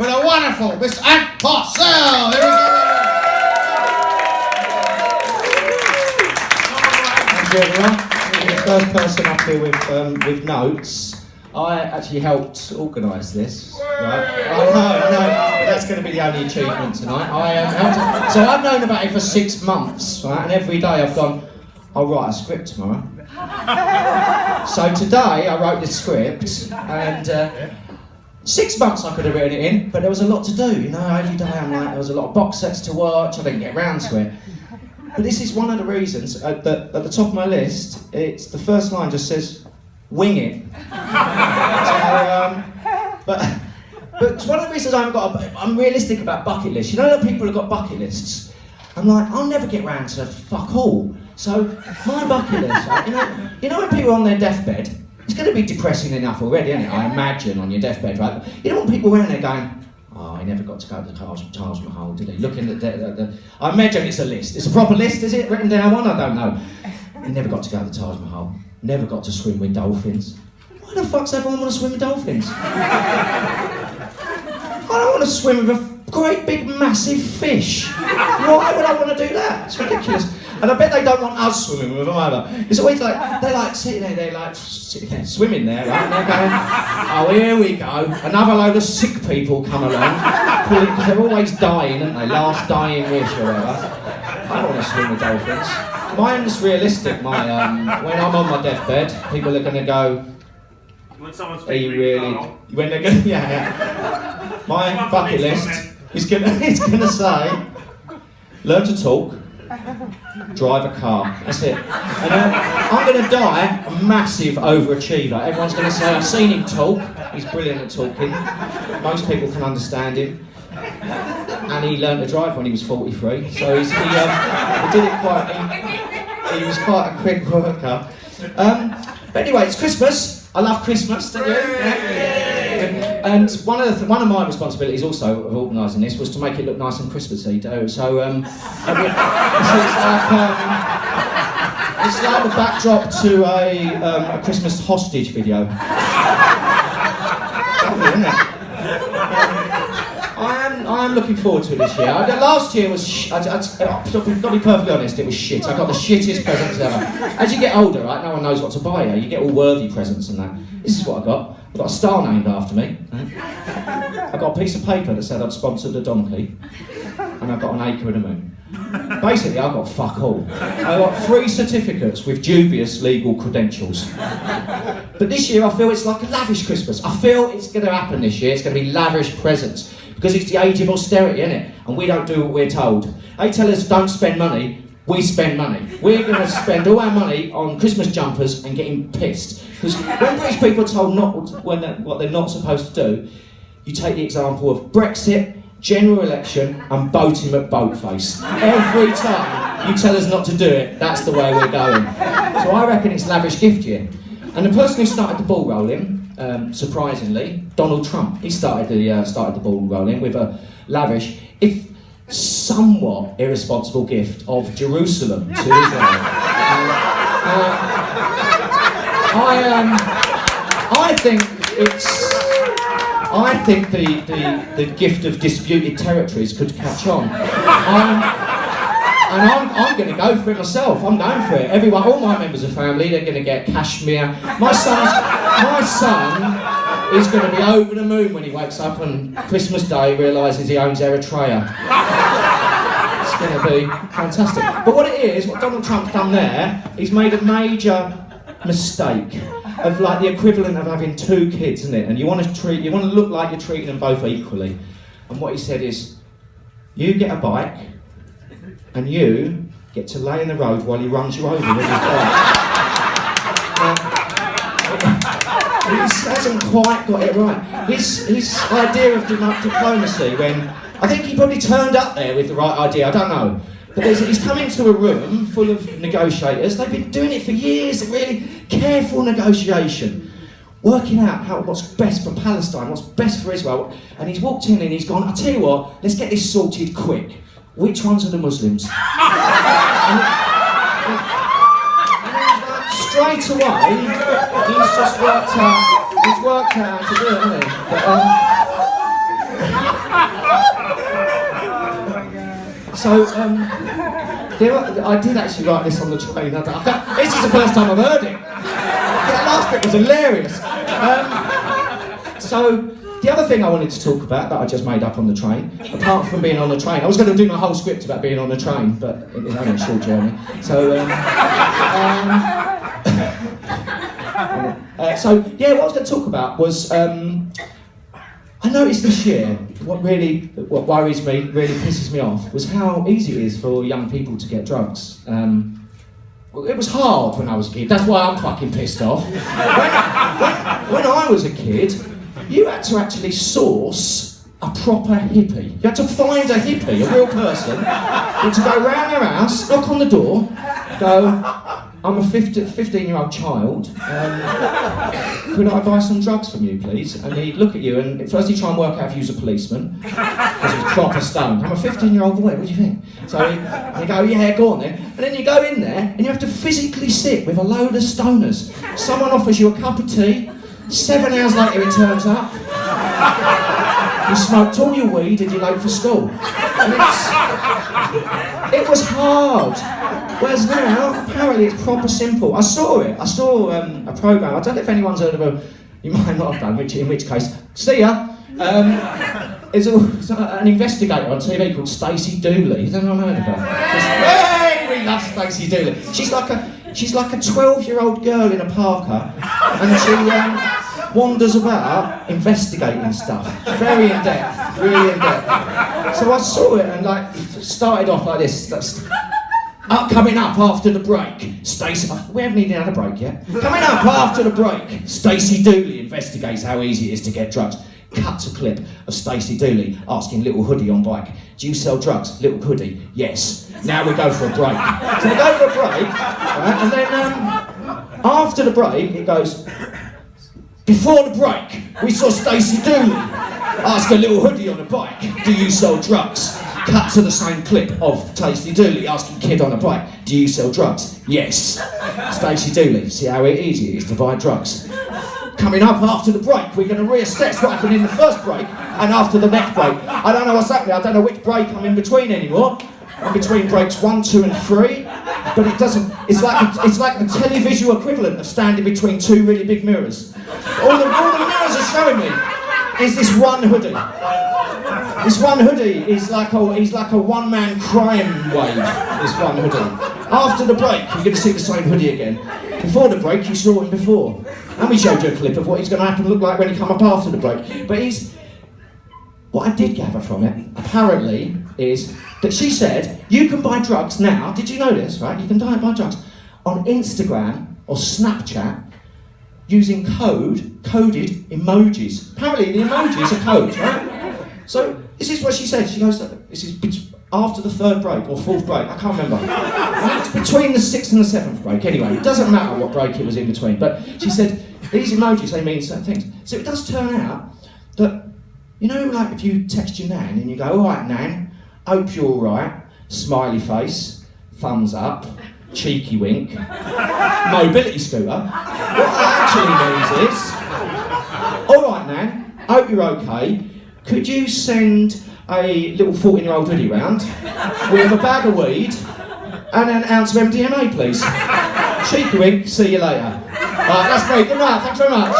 for the wonderful Mr. Ant Parcell. There we go. Thank you, everyone. You're the first person up here with notes. I actually helped organise this. Right? I know. That's going to be the only achievement tonight. So I've known about it for 6 months, right? And every day I've gone, I'll write a script tomorrow. So today I wrote this script, and 6 months I could have written it in, but there was a lot to do, you know. Every day I'm like, there was a lot of box sets to watch, I didn't get around to it. But this is one of the reasons, at the top of my list, it's the first line just says, wing it. But it's one of the reasons I'm realistic about bucket lists. You know that people have got bucket lists? I'm like, I'll never get round to fuck all. So my bucket list, right, you know when people are on their deathbed, it's going to be depressing enough already, isn't it? I imagine on your deathbed, right? You don't want people around there going, oh, he never got to go to the Taj Mahal, did he? Looking at the I imagine it's a list. It's a proper list, is it? Written down one? I don't know. He never got to go to the Taj Mahal. Never got to swim with dolphins. Why the fuck's everyone want to swim with dolphins? I don't want to swim with a great big massive fish. Why would I want to do that? It's ridiculous. And I bet they don't want us swimming with them either. It's always like, they're like sitting there, swimming there, right? And they're going, oh, here we go. Another load of sick people come along, because they're always dying, aren't they? Last dying wish or whatever. I don't want to swim with dolphins. Mine's realistic, when I'm on my deathbed, people are going to go, are you really? When they're going to, yeah. My bucket list is going to say, learn to talk, drive a car. That's it. And I'm going to die a massive overachiever. Everyone's going to say, I've seen him talk. He's brilliant at talking. Most people can understand him. And he learned to drive when he was 43. So he did it he was quite a quick worker. But anyway, it's Christmas. I love Christmas, don't you? Yeah. And one of my responsibilities also of organising this was to make it look nice and Christmassy. So it's like the backdrop to a Christmas hostage video. Lovely, isn't it? I am looking forward to it this year. Last year was, I've got to be perfectly honest, it was shit. I got the shittest presents ever. As you get older, right, no one knows what to buy you. You get all worthy presents and that. This is what I got. I got a star named after me. I got a piece of paper that said I'd sponsored a donkey. And I got an acre and a moon. Basically, I got fuck all. I got 3 certificates with dubious legal credentials. But this year I feel it's like a lavish Christmas. I feel it's going to happen this year. It's going to be lavish presents. Because it's the age of austerity, isn't it? And we don't do what we're told. They tell us don't spend money, we spend money. We're going to spend all our money on Christmas jumpers and getting pissed. Because when British people are told what they're not supposed to do, you take the example of Brexit, general election and boating at Boatface. Every time you tell us not to do it, that's the way we're going. So I reckon it's lavish gift year. And the person who started the ball rolling, surprisingly, Donald Trump. He started the ball rolling with a lavish, if somewhat irresponsible gift of Jerusalem to Israel. I think the gift of disputed territories could catch on. And I'm going to go for it myself. I'm going for it. Everyone, all my members of family, they're going to get Kashmir. My son is going to be over the moon when he wakes up on Christmas Day, realises he owns Eritrea. It's going to be fantastic. But what it is, what Donald Trump's done there, he's made a major mistake of like the equivalent of having 2 kids, isn't it? And you want to look like you're treating them both equally. And what he said is, you get a bike, and you get to lay in the road while he runs you over with his bike. He hasn't quite got it right. His idea of diplomacy, when I think he probably turned up there with the right idea, I don't know. But he's come into a room full of negotiators. They've been doing it for years, really careful negotiation, working out what's best for Palestine, what's best for Israel. And he's walked in and he's gone, I'll tell you what, let's get this sorted quick. Which ones are the Muslims? and straight away, he's worked out how to do it, hasn't he? But, So, I did actually write this on the train. This is the first time I've heard it. That last bit was hilarious. So, the other thing I wanted to talk about that I just made up on the train, apart from being on the train, I was going to do my whole script about being on the train, but it was only a short journey. So, yeah, what I was going to talk about was, I noticed this year, what worries me, really pisses me off, was how easy it is for young people to get drugs. It was hard when I was a kid, that's why I'm fucking pissed off. When I was a kid, you had to actually source a proper hippie. You had to find a hippie, a real person, and to go round their house, knock on the door, go, I'm a 15-year-old child, could I buy some drugs from you, please? And he'd look at you, and first he'd try and work out if you was a policeman, because he was proper stoned. I'm a 15-year-old boy, what do you think? So he'd go, yeah, go on then. And then you go in there, and you have to physically sit with a load of stoners. Someone offers you a cup of tea, 7 hours later it turns up. You smoked all your weed and you're late for school. And it was hard. Whereas now, apparently it's proper simple. I saw a programme, I don't know if anyone's heard of a, you might not have done, in which case, see ya. There's an investigator on TV called Stacey Dooley. Has anyone heard of her? Hey, we love Stacey Dooley. She's like a 12-year-old girl in a parka, and she wanders about investigating stuff. Very in depth, really in depth. So I saw it and started off like this. Coming up after the break, Stacey. We haven't even had a break yet. Coming up after the break, Stacey Dooley investigates how easy it is to get drugs. Cuts a clip of Stacey Dooley asking Little Hoodie on bike, "Do you sell drugs, Little Hoodie?" "Yes." "Now we go for a break." So we go for a break, right? And then after the break, it goes. Before the break, we saw Stacey Dooley ask a Little Hoodie on a bike, "Do you sell drugs?" Cut to the same clip of Stacey Dooley asking Kid on a bike, "Do you sell drugs?" "Yes." Stacey Dooley, see how easy it is to buy drugs. Coming up after the break, we're going to reassess what happened in the first break and after the next break. I don't know what's happening, I don't know which break I'm in between anymore. I'm between breaks 1, 2 and 3, but it doesn't, it's like the televisual equivalent of standing between two really big mirrors. All the mirrors are showing me is this one hoodie. This one hoodie is like a one-man crime wave, this one hoodie. After the break, you're going to see the same hoodie again. Before the break, you saw him before. And we showed you a clip of what he's going to look like when he come up after the break. But what I did gather from it, apparently, is that she said, you can buy drugs now, did you know this, right? You can buy drugs on Instagram or Snapchat using coded emojis. Apparently the emojis are codes, right? So this is what she said. She goes, this is after the 3rd break or 4th break, I can't remember. It's between the 6th and the 7th break anyway. It doesn't matter what break it was in between. But she said, these emojis, they mean certain things. So it does turn out that, you know, like if you text your nan and you go, all right, nan, hope you're all right, smiley face, thumbs up, cheeky wink, mobility scooter. What that actually means is, all right, nan, hope you're okay. Could you send a little 14-year-old hoodie round with a bag of weed and an ounce of MDMA, please? Cheeky wink, see you later. Right, that's great. Good night, thanks very much.